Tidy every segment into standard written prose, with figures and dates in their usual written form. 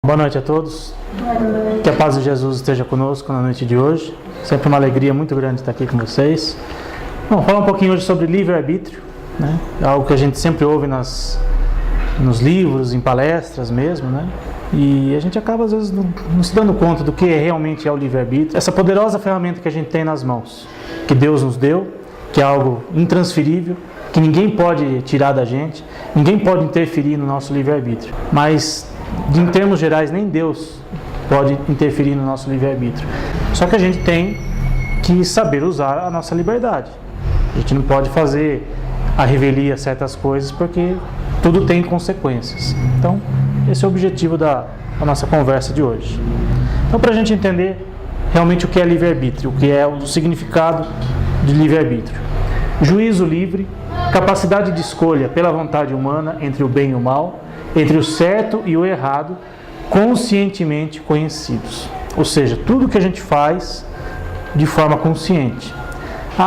Boa noite a todos. Que a paz de Jesus esteja conosco na noite de hoje. Sempre uma alegria muito grande estar aqui com vocês. Vamos falar um pouquinho hoje sobre livre-arbítrio, né? Algo que a gente sempre ouve nos livros, em palestras mesmo, né? E a gente acaba às vezes não se dando conta do que realmente é o livre-arbítrio. Essa poderosa ferramenta que a gente tem nas mãos, que Deus nos deu, que é algo intransferível, que ninguém pode tirar da gente, ninguém pode interferir no nosso livre-arbítrio. Mas, em termos gerais, nem Deus pode interferir no nosso livre-arbítrio. Só que a gente tem que saber usar a nossa liberdade. A gente não pode fazer a revelia a certas coisas, porque tudo tem consequências. Então, esse é o objetivo da nossa conversa de hoje. Então, para a gente entender realmente o que é livre-arbítrio, o que é o significado de livre-arbítrio. Juízo livre, capacidade de escolha pela vontade humana entre o bem e o mal, entre o certo e o errado, conscientemente conhecidos. Ou seja, tudo que a gente faz de forma consciente.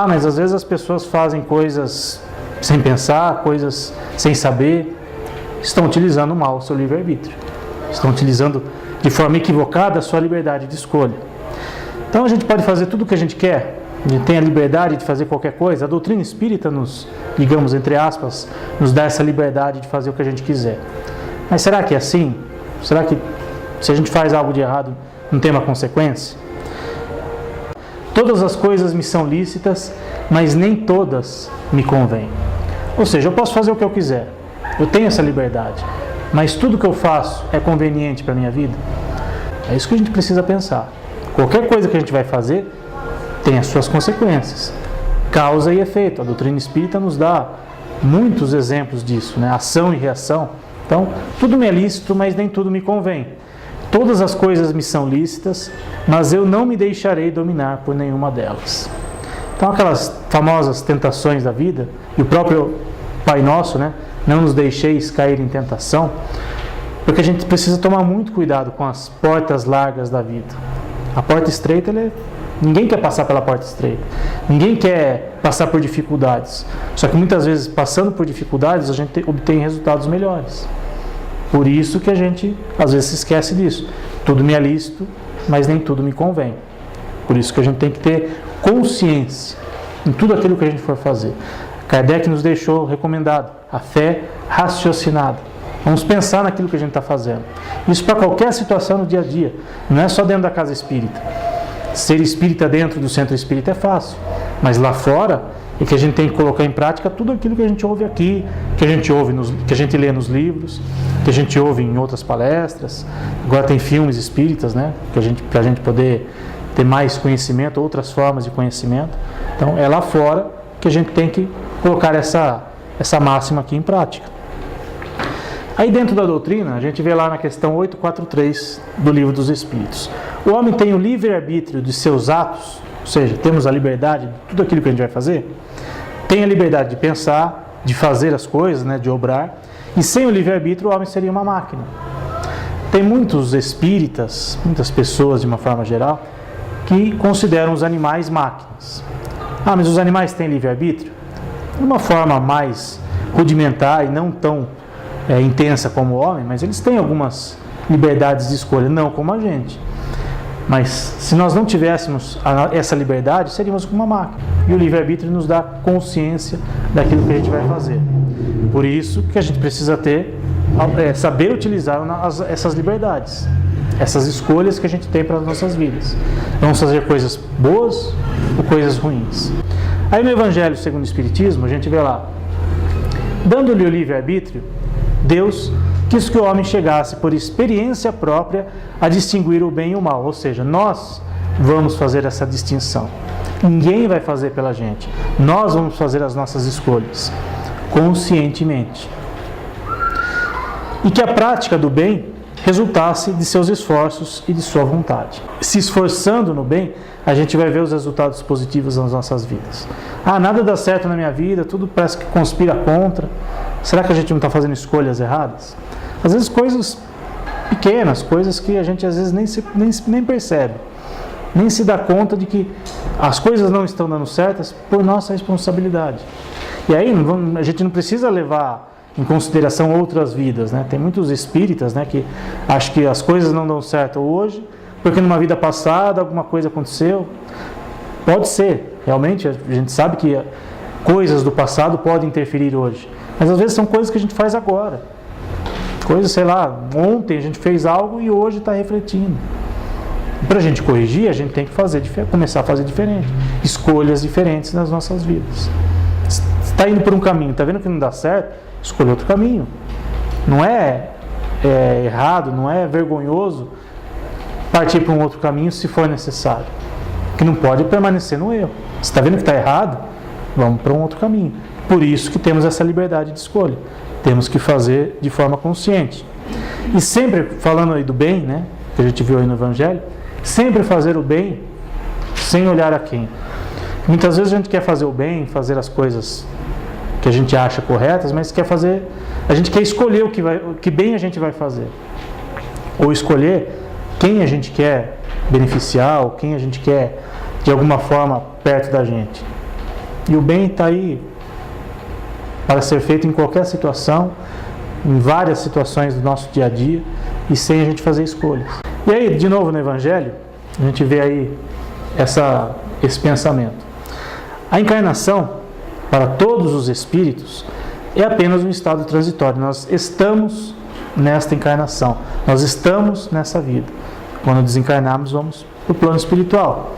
Mas às vezes as pessoas fazem coisas sem pensar, coisas sem saber, estão utilizando mal o seu livre-arbítrio. Estão utilizando de forma equivocada a sua liberdade de escolha. Então a gente pode fazer tudo o que a gente quer, a gente tem a liberdade de fazer qualquer coisa. A doutrina espírita nos, digamos, entre aspas, nos dá essa liberdade de fazer o que a gente quiser. Mas será que é assim? Será que se a gente faz algo de errado não tem uma consequência? Todas as coisas me são lícitas, mas nem todas me convêm. Ou seja, eu posso fazer o que eu quiser, eu tenho essa liberdade, mas tudo que eu faço é conveniente para a minha vida? É isso que a gente precisa pensar. Qualquer coisa que a gente vai fazer tem as suas consequências, causa e efeito. A doutrina espírita nos dá muitos exemplos disso, né? Ação e reação. Então, tudo me é lícito, mas nem tudo me convém. Todas as coisas me são lícitas, mas eu não me deixarei dominar por nenhuma delas. Então, aquelas famosas tentações da vida, e o próprio Pai Nosso, né? Não nos deixeis cair em tentação, porque a gente precisa tomar muito cuidado com as portas largas da vida. A porta estreita, ninguém quer passar pela porta estreita, ninguém quer passar por dificuldades. Só que muitas vezes, passando por dificuldades, a gente obtém resultados melhores. Por isso que a gente, às vezes, se esquece disso. Tudo me é lícito, mas nem tudo me convém. Por isso que a gente tem que ter consciência em tudo aquilo que a gente for fazer. Kardec nos deixou recomendado a fé raciocinada. Vamos pensar naquilo que a gente está fazendo. Isso para qualquer situação no dia a dia. Não é só dentro da casa espírita. Ser espírita dentro do centro espírita é fácil. Mas lá fora é que a gente tem que colocar em prática tudo aquilo que a gente ouve aqui, que a gente lê nos livros, que a gente ouve em outras palestras. Agora tem filmes espíritas, né? Para a gente poder ter mais conhecimento, outras formas de conhecimento. Então é lá fora que a gente tem que colocar essa máxima aqui em prática. Aí dentro da doutrina, a gente vê lá na questão 843 do Livro dos Espíritos. O homem tem o livre-arbítrio de seus atos, ou seja, temos a liberdade de tudo aquilo que a gente vai fazer. Tem a liberdade de pensar, de fazer as coisas, né, de obrar. E sem o livre-arbítrio, o homem seria uma máquina. Tem muitos espíritas, muitas pessoas de uma forma geral, que consideram os animais máquinas. Mas os animais têm livre-arbítrio? De uma forma mais rudimentar e não tão intensa como o homem, mas eles têm algumas liberdades de escolha, não como a gente. Mas se nós não tivéssemos essa liberdade, seríamos como uma máquina. E o livre-arbítrio nos dá consciência daquilo que a gente vai fazer. Por isso que a gente precisa saber utilizar essas liberdades, essas escolhas que a gente tem para as nossas vidas. Vamos fazer coisas boas ou coisas ruins. Aí no Evangelho segundo o Espiritismo, a gente vê lá, dando-lhe o livre-arbítrio, Deus quis que o homem chegasse por experiência própria a distinguir o bem e o mal. Ou seja, nós vamos fazer essa distinção. Ninguém vai fazer pela gente. Nós vamos fazer as nossas escolhas, conscientemente. E que a prática do bem resultasse de seus esforços e de sua vontade. Se esforçando no bem, a gente vai ver os resultados positivos nas nossas vidas. Nada dá certo na minha vida, tudo parece que conspira contra. Será que a gente não está fazendo escolhas erradas? Às vezes coisas pequenas, coisas que a gente às vezes nem percebe, nem se dá conta de que as coisas não estão dando certas por nossa responsabilidade. E aí a gente não precisa levar em consideração outras vidas, né? Tem muitos espíritas, né, que acham que as coisas não dão certo hoje, porque numa vida passada alguma coisa aconteceu. Pode ser, realmente a gente sabe que coisas do passado podem interferir hoje, mas às vezes são coisas que a gente faz agora. Coisas, sei lá, ontem a gente fez algo e hoje está refletindo. Para a gente corrigir, a gente tem que começar a fazer diferente, escolhas diferentes nas nossas vidas. Você está indo por um caminho, está vendo que não dá certo? Escolha outro caminho. Não é errado, não é vergonhoso partir para um outro caminho se for necessário. Que não pode permanecer no erro. Você está vendo que está errado? Vamos para um outro caminho. Por isso que temos essa liberdade de escolha. Temos que fazer de forma consciente. E sempre, falando aí do bem, né, que a gente viu aí no Evangelho, sempre fazer o bem sem olhar a quem. Muitas vezes a gente quer fazer o bem, fazer as coisas que a gente acha corretas, mas a gente quer escolher o que bem a gente vai fazer. Ou escolher quem a gente quer beneficiar, ou quem a gente quer, de alguma forma, perto da gente. E o bem está aí para ser feito em qualquer situação, em várias situações do nosso dia a dia, e sem a gente fazer escolhas. E aí, de novo no Evangelho, a gente vê aí esse pensamento. A encarnação, para todos os espíritos, é apenas um estado transitório. Nós estamos nesta encarnação, nós estamos nessa vida. Quando desencarnarmos, vamos para o plano espiritual.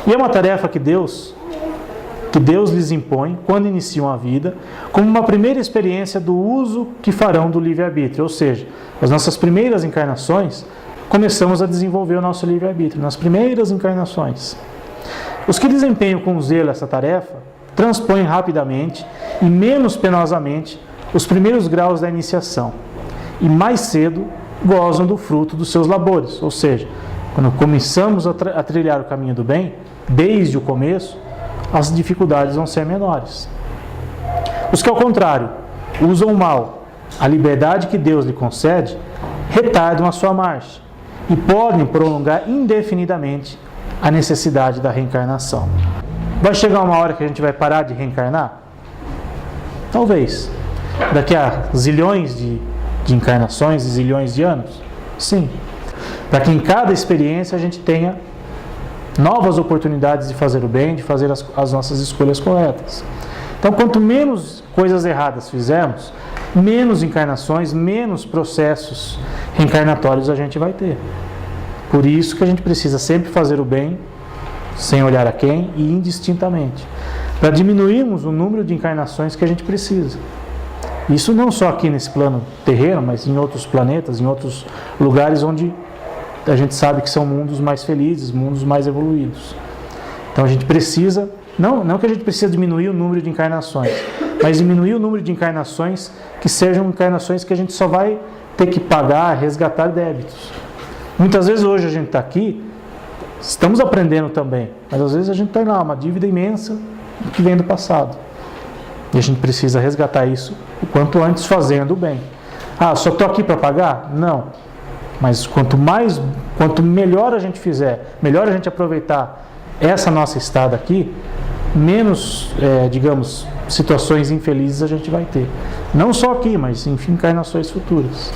E é uma tarefa que Deus lhes impõe quando iniciam a vida, como uma primeira experiência do uso que farão do livre-arbítrio. Ou seja, as nossas primeiras encarnações, começamos a desenvolver o nosso livre-arbítrio, nas primeiras encarnações. Os que desempenham com zelo essa tarefa, transpõem rapidamente e menos penosamente os primeiros graus da iniciação, e mais cedo gozam do fruto dos seus labores. Ou seja, quando começamos a trilhar o caminho do bem, desde o começo, as dificuldades vão ser menores. Os que, ao contrário, usam o mal, a liberdade que Deus lhe concede, retardam a sua marcha e podem prolongar indefinidamente a necessidade da reencarnação. Vai chegar uma hora que a gente vai parar de reencarnar? Talvez. Daqui a zilhões de encarnações e zilhões de anos? Sim. Para que em cada experiência a gente tenha novas oportunidades de fazer o bem, de fazer as nossas escolhas corretas. Então, quanto menos coisas erradas fizermos, menos encarnações, menos processos reencarnatórios a gente vai ter. Por isso que a gente precisa sempre fazer o bem, sem olhar a quem e indistintamente, para diminuirmos o número de encarnações que a gente precisa. Isso não só aqui nesse plano terreno, mas em outros planetas, em outros lugares onde a gente sabe que são mundos mais felizes, mundos mais evoluídos. Então a gente precisa, não que a gente precisa diminuir o número de encarnações, mas diminuir o número de encarnações que sejam encarnações que a gente só vai ter que pagar, resgatar débitos. Muitas vezes hoje a gente está aqui, estamos aprendendo também, mas às vezes a gente tem lá uma dívida imensa que vem do passado. E a gente precisa resgatar isso o quanto antes, fazendo o bem. Ah, só estou aqui para pagar? Não. Mas quanto melhor a gente fizer, melhor a gente aproveitar essa nossa estada aqui, menos, digamos, situações infelizes a gente vai ter. Não só aqui, mas em encarnações futuras.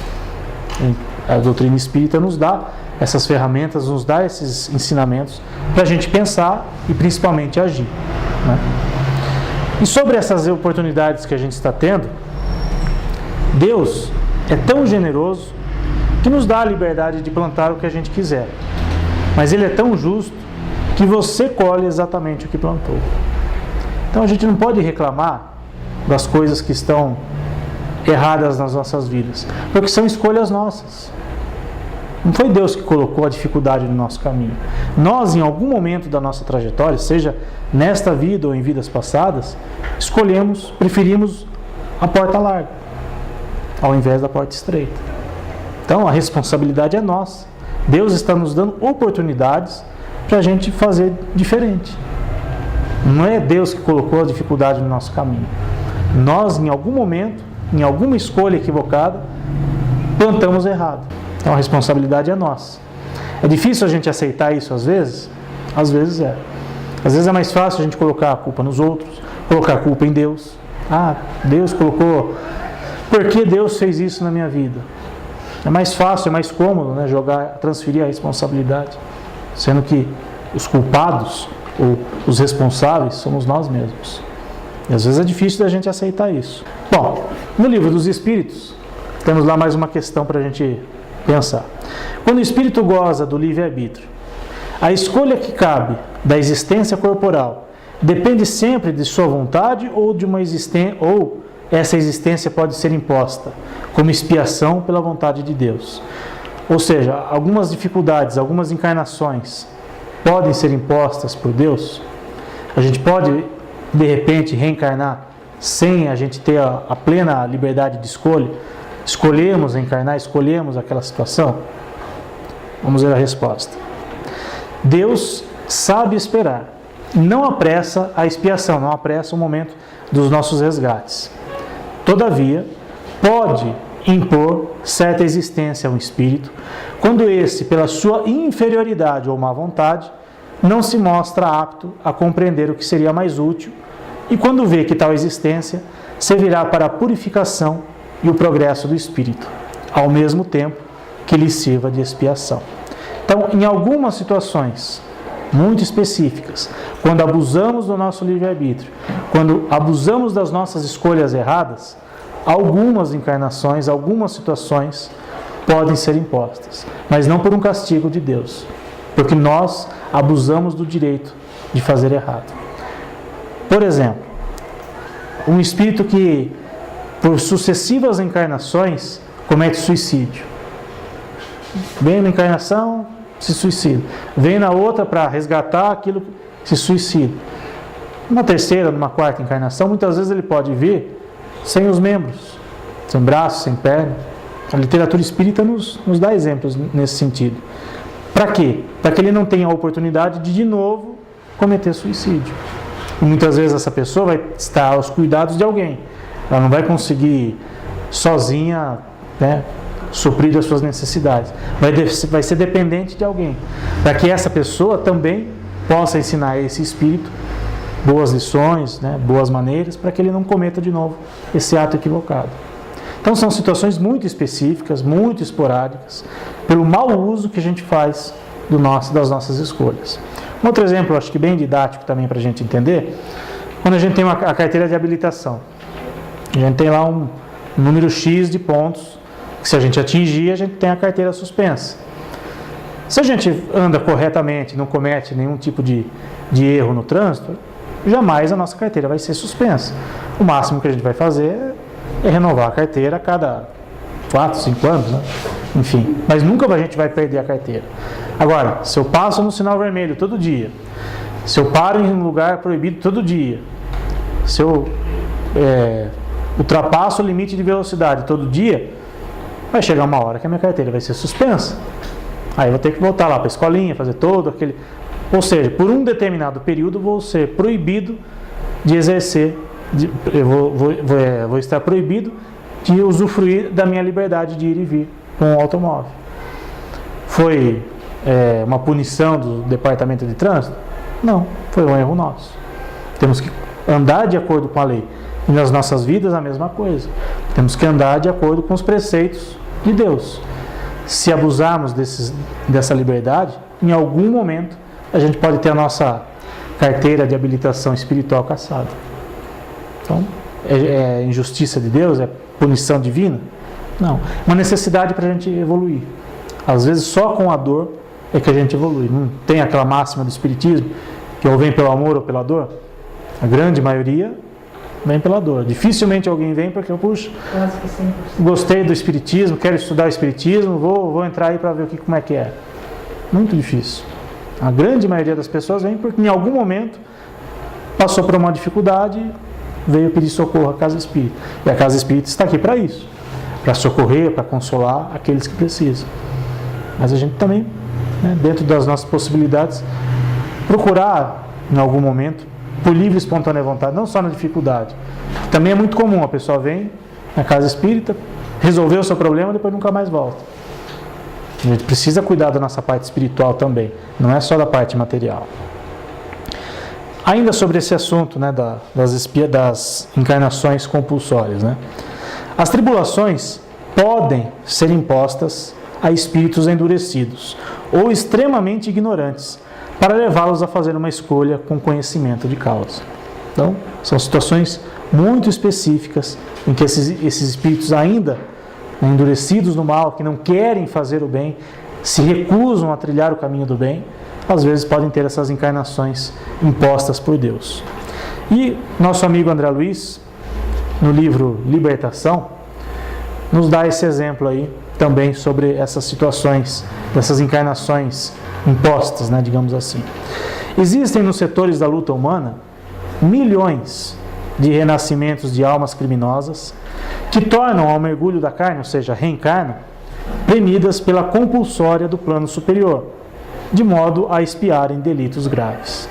A doutrina espírita nos dá essas ferramentas, nos dá esses ensinamentos para a gente pensar e principalmente agir, né? E sobre essas oportunidades que a gente está tendo, Deus é tão generoso que nos dá a liberdade de plantar o que a gente quiser. Mas Ele é tão justo que você colhe exatamente o que plantou. Então a gente não pode reclamar das coisas que estão erradas nas nossas vidas, porque são escolhas nossas. Não foi Deus que colocou a dificuldade no nosso caminho. Nós, em algum momento da nossa trajetória, seja nesta vida ou em vidas passadas, preferimos a porta larga, ao invés da porta estreita. Então, a responsabilidade é nossa. Deus está nos dando oportunidades para a gente fazer diferente. Não é Deus que colocou a dificuldade no nosso caminho. Nós, em algum momento, em alguma escolha equivocada, plantamos errado. Então, a responsabilidade é nossa. É difícil a gente aceitar isso às vezes? Às vezes é. Às vezes é mais fácil a gente colocar a culpa nos outros, colocar a culpa em Deus. Ah, Deus colocou por que Deus fez isso na minha vida. É mais fácil, é mais cômodo, né, transferir a responsabilidade, sendo que os culpados ou os responsáveis somos nós mesmos. E às vezes é difícil da gente aceitar isso. Bom, no livro dos Espíritos, temos lá mais uma questão para a gente pensar. Quando o espírito goza do livre-arbítrio, a escolha que cabe da existência corporal depende sempre de sua vontade ou de uma ou essa existência pode ser imposta como expiação pela vontade de Deus. Ou seja, algumas dificuldades, algumas encarnações podem ser impostas por Deus. A gente pode, de repente, reencarnar sem a gente ter a plena liberdade de escolha. Escolhemos reencarnar, escolhemos aquela situação. Vamos ver a resposta. Deus sabe esperar. Não apressa a expiação, não apressa o momento dos nossos resgates. Todavia, pode impor certa existência a um espírito, quando esse, pela sua inferioridade ou má vontade, não se mostra apto a compreender o que seria mais útil, e quando vê que tal existência servirá para a purificação e o progresso do espírito, ao mesmo tempo que lhe sirva de expiação. Então, em algumas situações muito específicas, quando abusamos do nosso livre-arbítrio, quando abusamos das nossas escolhas erradas, algumas encarnações, algumas situações podem ser impostas, mas não por um castigo de Deus, porque nós abusamos do direito de fazer errado. Por exemplo, um espírito que, por sucessivas encarnações, comete suicídio. Vem na encarnação, se suicida. Vem na outra para resgatar aquilo, se suicida. Numa terceira, numa quarta encarnação, muitas vezes ele pode vir sem os membros, sem braços, sem perna. A literatura espírita nos dá exemplos nesse sentido. Para quê? Para que ele não tenha a oportunidade de novo cometer suicídio. E muitas vezes essa pessoa vai estar aos cuidados de alguém. Ela não vai conseguir sozinha, né, suprir as suas necessidades. Vai ser dependente de alguém. Para que essa pessoa também possa ensinar a esse espírito boas lições, né, boas maneiras, para que ele não cometa de novo esse ato equivocado. Então são situações muito específicas, muito esporádicas, pelo mau uso que a gente faz das nossas escolhas. Um outro exemplo, acho que bem didático também para a gente entender, quando a gente tem a carteira de habilitação. A gente tem lá um número X de pontos, que se a gente atingir, a gente tem a carteira suspensa. Se a gente anda corretamente, não comete nenhum tipo de erro no trânsito, jamais a nossa carteira vai ser suspensa. O máximo que a gente vai fazer é renovar a carteira a cada 4, 5 anos, né? Enfim, mas nunca a gente vai perder a carteira. Agora, se eu passo no sinal vermelho todo dia, se eu paro em um lugar proibido todo dia, se eu ultrapasso o limite de velocidade todo dia, vai chegar uma hora que a minha carteira vai ser suspensa. Aí eu vou ter que voltar lá para a escolinha, fazer todo aquele... Ou seja, por um determinado período vou ser proibido de exercer, vou estar proibido de usufruir da minha liberdade de ir e vir com o automóvel. Foi uma punição do Departamento de Trânsito? Não, foi um erro nosso. Temos que andar de acordo com a lei. E nas nossas vidas a mesma coisa. Temos que andar de acordo com os preceitos de Deus. Se abusarmos dessa liberdade, em algum momento a gente pode ter a nossa carteira de habilitação espiritual cassada. Então, é injustiça de Deus? É punição divina? Não. Uma necessidade para a gente evoluir. Às vezes só com a dor é que a gente evolui. Não tem aquela máxima do espiritismo que ou vem pelo amor ou pela dor? A grande maioria vem pela dor. Dificilmente alguém vem porque eu, puxa, gostei do espiritismo, quero estudar o espiritismo, vou entrar aí para ver como é que é. Muito difícil. A grande maioria das pessoas vem porque em algum momento passou por uma dificuldade, veio pedir socorro à Casa Espírita. E a Casa Espírita está aqui para isso, para socorrer, para consolar aqueles que precisam. Mas a gente também, né, dentro das nossas possibilidades, procurar em algum momento, por livre e espontânea vontade, não só na dificuldade. Também é muito comum, a pessoa vem na Casa Espírita, resolveu o seu problema, depois nunca mais volta. A gente precisa cuidar da nossa parte espiritual também, não é só da parte material. Ainda sobre esse assunto, né, das encarnações compulsórias, né? As tribulações podem ser impostas a espíritos endurecidos ou extremamente ignorantes, para levá-los a fazer uma escolha com conhecimento de causa. Então, são situações muito específicas em que esses espíritos ainda endurecidos no mal, que não querem fazer o bem, se recusam a trilhar o caminho do bem, às vezes podem ter essas encarnações impostas por Deus. E nosso amigo André Luiz, no livro Libertação, nos dá esse exemplo aí também sobre essas situações, dessas encarnações impostas, né, digamos assim. Existem nos setores da luta humana milhões de renascimentos de almas criminosas que tornam ao mergulho da carne, ou seja, reencarnam, premidas pela compulsória do plano superior, de modo a expiarem delitos graves.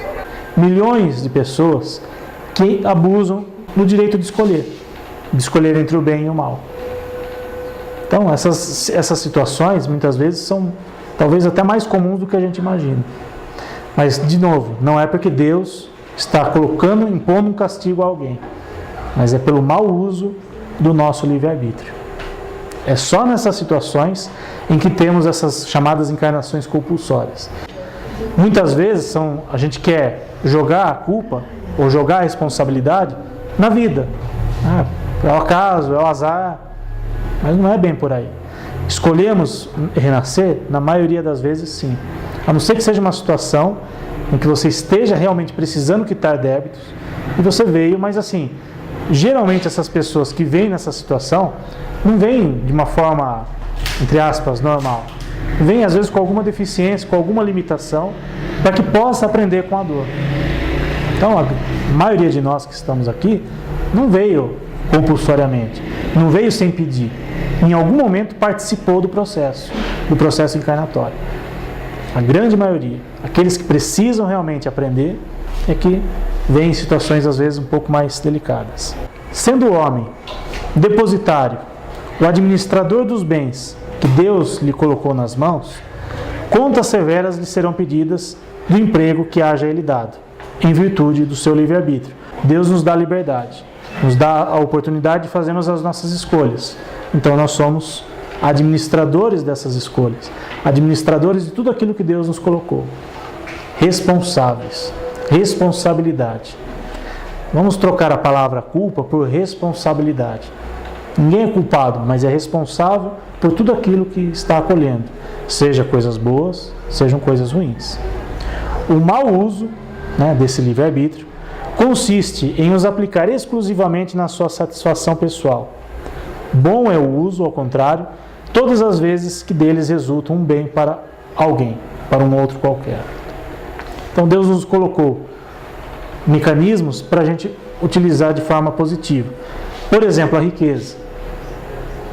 Milhões de pessoas que abusam do direito de escolher entre o bem e o mal. Então, essas situações, muitas vezes, são talvez até mais comuns do que a gente imagina. Mas, de novo, não é porque Deus está impondo um castigo a alguém, mas é pelo mau uso do nosso livre-arbítrio. É só nessas situações em que temos essas chamadas encarnações compulsórias. Muitas vezes a gente quer jogar a culpa ou jogar a responsabilidade na vida. É o acaso, é o azar, mas não é bem por aí. Escolhemos renascer, na maioria das vezes, sim. A não ser que seja uma situação em que você esteja realmente precisando quitar débitos e você veio, mas assim, geralmente essas pessoas que vêm nessa situação não vêm de uma forma, entre aspas, normal. Vêm às vezes com alguma deficiência, com alguma limitação, para que possa aprender com a dor. Então, a maioria de nós que estamos aqui não veio compulsoriamente, não veio sem pedir. Em algum momento participou do processo encarnatório. A grande maioria, aqueles que precisam realmente aprender, é que vêm em situações às vezes um pouco mais delicadas. Sendo o homem depositário, o administrador dos bens que Deus lhe colocou nas mãos, contas severas lhe serão pedidas do emprego que haja ele dado, em virtude do seu livre-arbítrio. Deus nos dá liberdade, nos dá a oportunidade de fazermos as nossas escolhas. Então nós somos administradores dessas escolhas, administradores de tudo aquilo que Deus nos colocou. Responsáveis, responsabilidade. Vamos trocar a palavra culpa por responsabilidade. Ninguém é culpado, mas é responsável por tudo aquilo que está acolhendo, seja coisas boas, sejam coisas ruins. O mau uso, desse livre-arbítrio consiste em os aplicar exclusivamente na sua satisfação pessoal. Bom é o uso, ao contrário, todas as vezes que deles resulta um bem para alguém, para um outro qualquer. Então Deus nos colocou mecanismos para a gente utilizar de forma positiva. Por exemplo, a riqueza.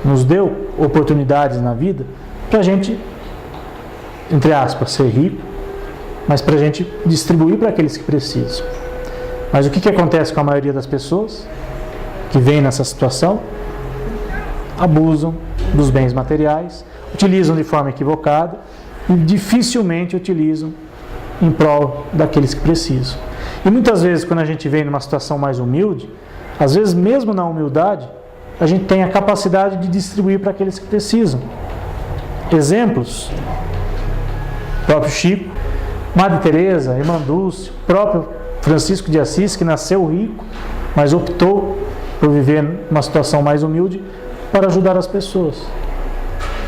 Nos deu oportunidades na vida para a gente, entre aspas, ser rico, mas para a gente distribuir para aqueles que precisam. Mas o que acontece com a maioria das pessoas que vêm nessa situação? Abusam dos bens materiais, utilizam de forma equivocada e dificilmente utilizam em prol daqueles que precisam. E muitas vezes, quando a gente vem numa situação mais humilde, às vezes mesmo na humildade, a gente tem a capacidade de distribuir para aqueles que precisam. Exemplos: próprio Chico, Madre Teresa, Irmã Dulce, próprio Francisco de Assis, que nasceu rico, mas optou por viver numa situação mais humilde para ajudar as pessoas.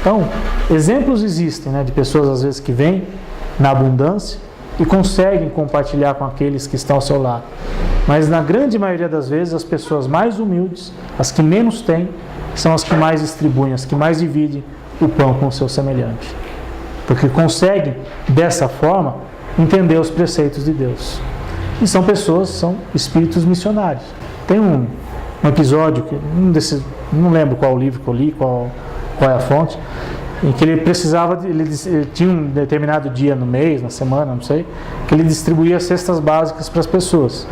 Então, exemplos existem, de pessoas às vezes que vêm na abundância e conseguem compartilhar com aqueles que estão ao seu lado. Mas na grande maioria das vezes, as pessoas mais humildes, as que menos têm, são as que mais distribuem, as que mais dividem o pão com o seu semelhante. Porque conseguem, dessa forma, entender os preceitos de Deus. E são pessoas, são espíritos missionários. Tem um episódio, não lembro qual livro que eu li, qual é a fonte, em que ele tinha um determinado dia no mês, na semana, não sei, que ele distribuía cestas básicas para as pessoas.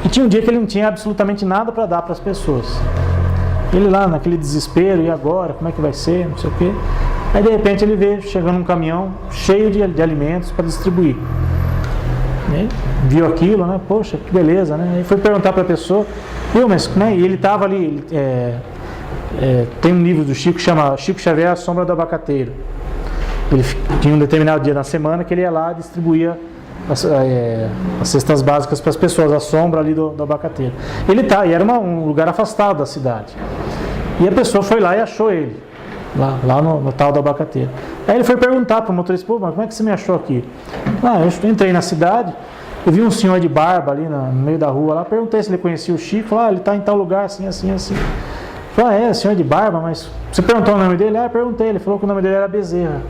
E tinha um dia que ele não tinha absolutamente nada para dar para as pessoas. Ele lá naquele desespero, e agora? Como é que vai ser? Não sei o quê. Aí de repente ele vê chegando um caminhão cheio de alimentos para distribuir. E viu aquilo, Poxa, que beleza, Aí foi perguntar para a pessoa, mas como é? E ele estava ali Tem um livro do Chico que chama Chico Xavier, A Sombra do Abacateiro. Ele tinha um determinado dia na semana que ele ia lá e distribuía as cestas básicas para as pessoas, a sombra ali do abacateiro. E era um lugar afastado da cidade. E a pessoa foi lá e achou ele, lá no tal do abacateiro. Aí ele foi perguntar para o motorista: pô, mas como é que você me achou aqui? Eu entrei na cidade, eu vi um senhor de barba ali no meio da rua lá, perguntei se ele conhecia o Chico, falou: ele está em tal lugar, assim, assim, assim. Falei: senhor de barba, mas você perguntou o nome dele? Perguntei, ele falou que o nome dele era Bezerra.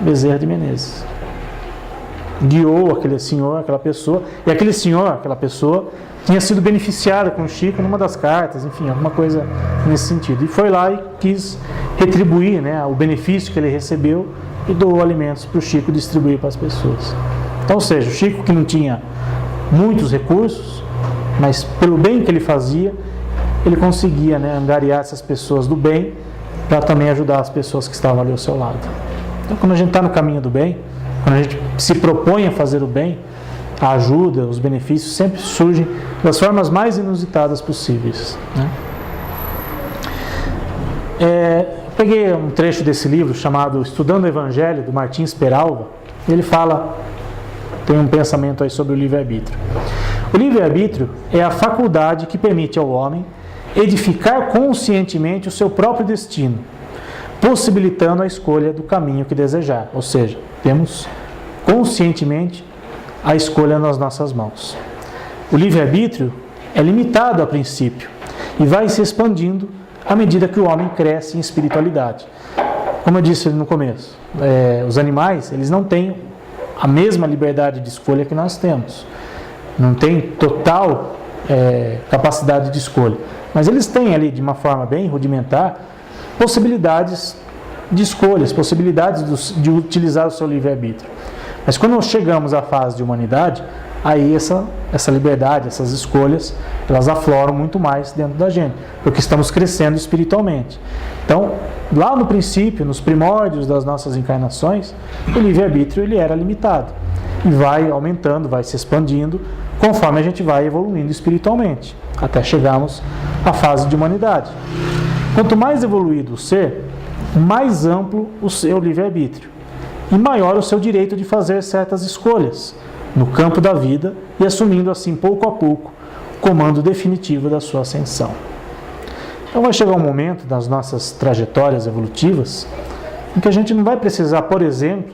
Bezerra de Menezes. Guiou aquele senhor, aquela pessoa, e aquele senhor, aquela pessoa, tinha sido beneficiada com o Chico numa das cartas, enfim, alguma coisa nesse sentido. E foi lá e quis retribuir, né, o benefício que ele recebeu e doou alimentos para o Chico distribuir para as pessoas. Então, ou seja, o Chico, que não tinha muitos recursos, mas pelo bem que ele fazia, ele conseguia, né, angariar essas pessoas do bem para também ajudar as pessoas que estavam ali ao seu lado. Então, quando a gente está no caminho do bem, quando a gente se propõe a fazer o bem, a ajuda, os benefícios sempre surgem das formas mais inusitadas possíveis, né? Peguei um trecho desse livro chamado Estudando o Evangelho, do Martins Peralva. Ele fala, tem um pensamento aí sobre o livre-arbítrio. O livre-arbítrio é a faculdade que permite ao homem edificar conscientemente o seu próprio destino, possibilitando a escolha do caminho que desejar. Ou seja, temos conscientemente a escolha nas nossas mãos. O livre-arbítrio é limitado a princípio e vai se expandindo à medida que o homem cresce em espiritualidade. Como eu disse no começo, os animais, eles não têm a mesma liberdade de escolha que nós temos. Não tem total capacidade de escolha. Mas eles têm ali, de uma forma bem rudimentar, possibilidades de escolhas, possibilidades de utilizar o seu livre-arbítrio. Mas quando nós chegamos à fase de humanidade, aí essa liberdade, essas escolhas, elas afloram muito mais dentro da gente, porque estamos crescendo espiritualmente. Então, lá no princípio, nos primórdios das nossas encarnações, o livre-arbítrio ele era limitado e vai aumentando, vai se expandindo, conforme a gente vai evoluindo espiritualmente, até chegarmos à fase de humanidade. Quanto mais evoluído o ser, mais amplo o seu livre-arbítrio e maior o seu direito de fazer certas escolhas no campo da vida e assumindo assim, pouco a pouco, o comando definitivo da sua ascensão. Então vai chegar um momento das nossas trajetórias evolutivas em que a gente não vai precisar, por exemplo,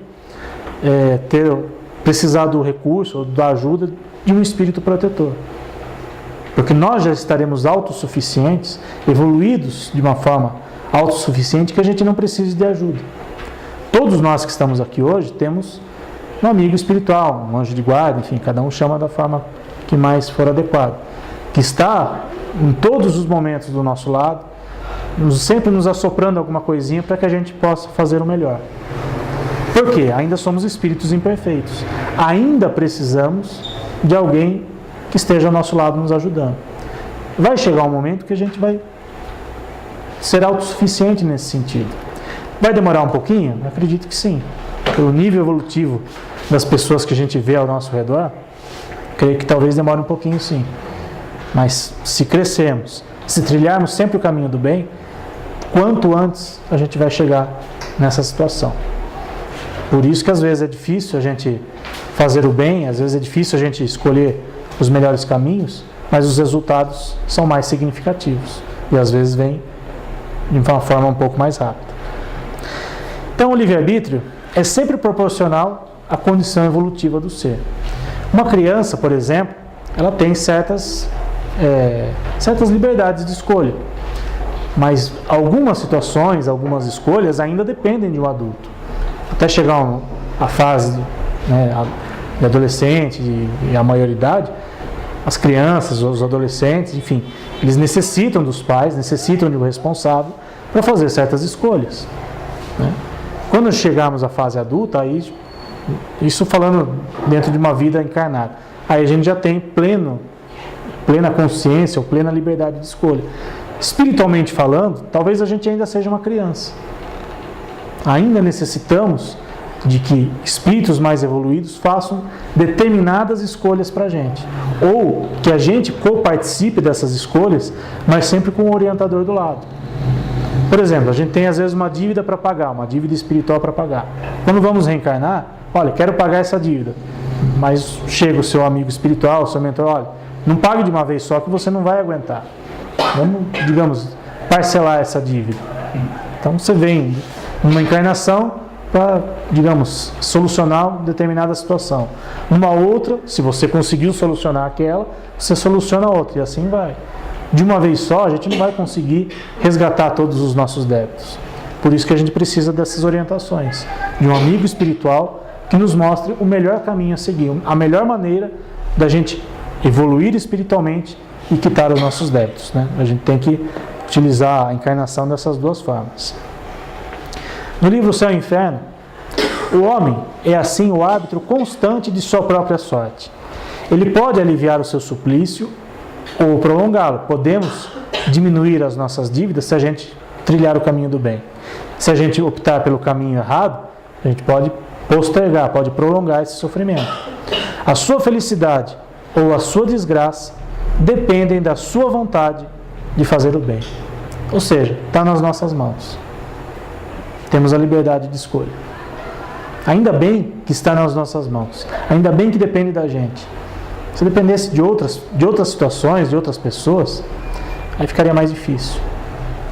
precisar do recurso ou da ajuda de um espírito protetor. Porque nós já estaremos autossuficientes, evoluídos de uma forma autossuficiente, que a gente não precise de ajuda. Todos nós que estamos aqui hoje temos um amigo espiritual, um anjo de guarda, enfim, cada um chama da forma que mais for adequado, que está em todos os momentos do nosso lado, sempre nos assoprando alguma coisinha para que a gente possa fazer o melhor. Por quê? Ainda somos espíritos imperfeitos. Ainda precisamos de alguém que esteja ao nosso lado nos ajudando. Vai chegar um momento que a gente vai ser autossuficiente nesse sentido. Vai demorar um pouquinho? Eu acredito que sim. Pelo nível evolutivo das pessoas que a gente vê ao nosso redor, creio que talvez demore um pouquinho sim. Mas se crescermos, se trilharmos sempre o caminho do bem, quanto antes a gente vai chegar nessa situação. Por isso que às vezes é difícil a gente fazer o bem, às vezes é difícil a gente escolher os melhores caminhos, mas os resultados são mais significativos e às vezes vêm de uma forma um pouco mais rápida. Então o livre-arbítrio é sempre proporcional à condição evolutiva do ser. Uma criança, por exemplo, ela tem certas liberdades de escolha, mas algumas situações, algumas escolhas ainda dependem de um adulto. Até chegar à fase de adolescente e a maioridade, as crianças, os adolescentes, enfim, eles necessitam dos pais, necessitam de um responsável para fazer certas escolhas, né? Quando chegarmos à fase adulta, aí, isso falando dentro de uma vida encarnada, aí a gente já tem plena consciência ou plena liberdade de escolha. Espiritualmente falando, talvez a gente ainda seja uma criança. Ainda necessitamos de que espíritos mais evoluídos façam determinadas escolhas para a gente, ou que a gente co-participe dessas escolhas, mas sempre com o orientador do lado. Por exemplo, a gente tem às vezes uma dívida para pagar, uma dívida espiritual para pagar. Quando vamos reencarnar, olha, quero pagar essa dívida, mas chega o seu amigo espiritual, o seu mentor, olha, não pague de uma vez só que você não vai aguentar. Vamos, digamos, parcelar essa dívida. Então você vem numa encarnação para, digamos, solucionar determinada situação. Numa outra, se você conseguiu solucionar aquela, você soluciona a outra, e assim vai. De uma vez só, a gente não vai conseguir resgatar todos os nossos débitos. Por isso que a gente precisa dessas orientações, de um amigo espiritual que nos mostre o melhor caminho a seguir, a melhor maneira da gente evoluir espiritualmente e quitar os nossos débitos, né? A gente tem que utilizar a encarnação dessas duas formas. No livro Céu e Inferno, o homem é assim o árbitro constante de sua própria sorte. Ele pode aliviar o seu suplício ou prolongá-lo. Podemos diminuir as nossas dívidas se a gente trilhar o caminho do bem. Se a gente optar pelo caminho errado, a gente pode postergar, pode prolongar esse sofrimento. A sua felicidade ou a sua desgraça dependem da sua vontade de fazer o bem. Ou seja, está nas nossas mãos. Temos a liberdade de escolha. Ainda bem que está nas nossas mãos. Ainda bem que depende da gente. Se dependesse de outras situações, de outras pessoas, aí ficaria mais difícil.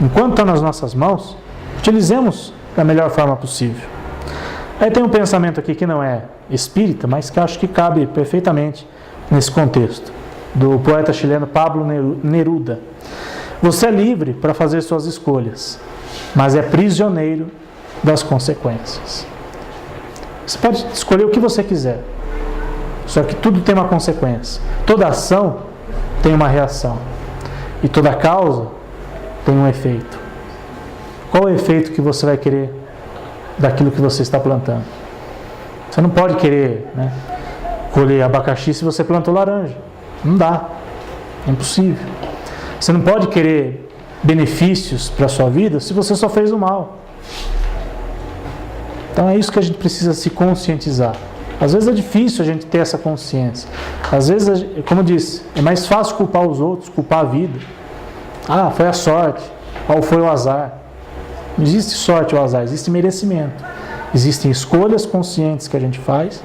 Enquanto está nas nossas mãos, utilizemos da melhor forma possível. Aí tem um pensamento aqui que não é espírita, mas que acho que cabe perfeitamente nesse contexto, do poeta chileno Pablo Neruda. Você é livre para fazer suas escolhas, mas é prisioneiro das consequências. Você pode escolher o que você quiser, só que tudo tem uma consequência. Toda ação tem uma reação, e toda causa tem um efeito. Qual o efeito que você vai querer daquilo que você está plantando? Você não pode querer, né, colher abacaxi se você plantou laranja. Não dá, é impossível. Você não pode querer benefícios para a sua vida se você só fez o mal. Então é isso que a gente precisa se conscientizar. Às vezes é difícil a gente ter essa consciência. Às vezes, como eu disse, é mais fácil culpar os outros, culpar a vida. Ah, foi a sorte, ou foi o azar. Não existe sorte ou azar, existe merecimento. Existem escolhas conscientes que a gente faz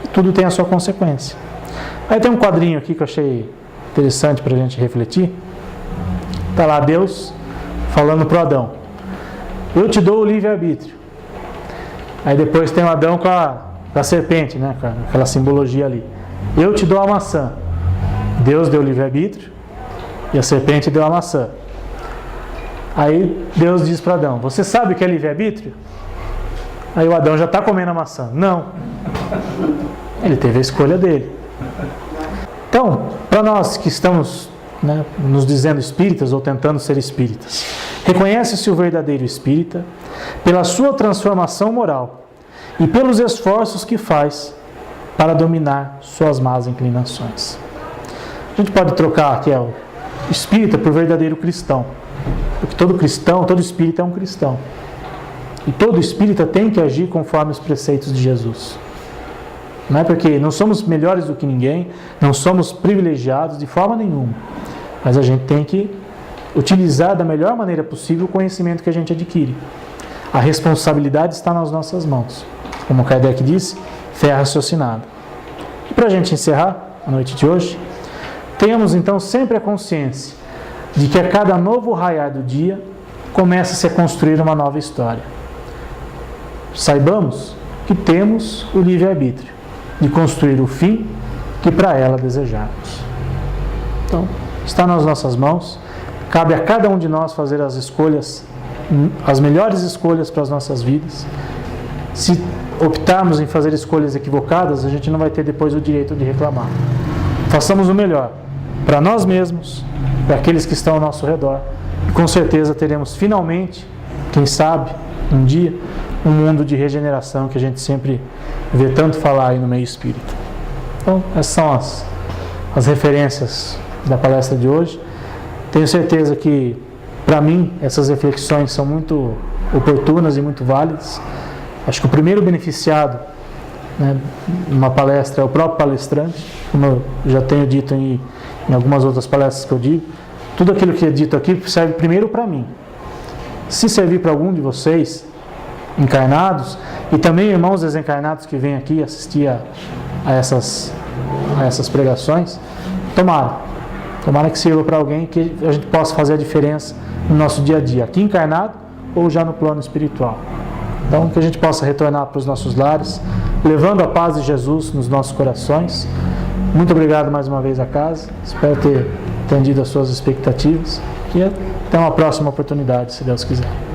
e tudo tem a sua consequência. Aí tem um quadrinho aqui que eu achei interessante para a gente refletir. Está lá Deus falando para o Adão: eu te dou o livre-arbítrio. Aí depois tem o Adão com a serpente, né? Com aquela simbologia ali. Eu te dou a maçã. Deus deu o livre-arbítrio e a serpente deu a maçã. Aí Deus diz para Adão: você sabe o que é livre-arbítrio? Aí o Adão já está comendo a maçã. Não. Ele teve a escolha dele. Então, para nós que estamos, né, nos dizendo espíritas ou tentando ser espíritas, reconhece-se o verdadeiro espírita pela sua transformação moral e pelos esforços que faz para dominar suas más inclinações. A gente pode trocar aqui o espírita por verdadeiro cristão, porque todo cristão, todo espírita é um cristão, e todo espírita tem que agir conforme os preceitos de Jesus. Não é porque não somos melhores do que ninguém, não somos privilegiados de forma nenhuma, mas a gente tem que utilizar da melhor maneira possível o conhecimento que a gente adquire. A responsabilidade está nas nossas mãos. Como Kardec disse, fé raciocinada. E para a gente encerrar a noite de hoje, tenhamos então sempre a consciência de que a cada novo raiar do dia começa-se a construir uma nova história. Saibamos que temos o livre-arbítrio de construir o fim que para ela desejarmos. Então, está nas nossas mãos, cabe a cada um de nós fazer as escolhas, as melhores escolhas para as nossas vidas. Se optarmos em fazer escolhas equivocadas, a gente não vai ter depois o direito de reclamar. Façamos o melhor para nós mesmos, para aqueles que estão ao nosso redor, e com certeza teremos finalmente, quem sabe, um dia, um mundo de regeneração que a gente sempre vê tanto falar aí no meio espírita. Então, essas são as referências da palestra de hoje. Tenho certeza que, para mim, essas reflexões são muito oportunas e muito válidas. Acho que o primeiro beneficiado, né, numa palestra é o próprio palestrante, como eu já tenho dito em algumas outras palestras que eu digo. Tudo aquilo que é dito aqui serve primeiro para mim. Se servir para algum de vocês encarnados, e também irmãos desencarnados que vêm aqui assistir a essas pregações, tomara que sirva para alguém, que a gente possa fazer a diferença no nosso dia a dia, aqui encarnado ou já no plano espiritual. Então, que a gente possa retornar para os nossos lares, levando a paz de Jesus nos nossos corações. Muito obrigado mais uma vez à casa, espero ter atendido as suas expectativas e até uma próxima oportunidade, se Deus quiser.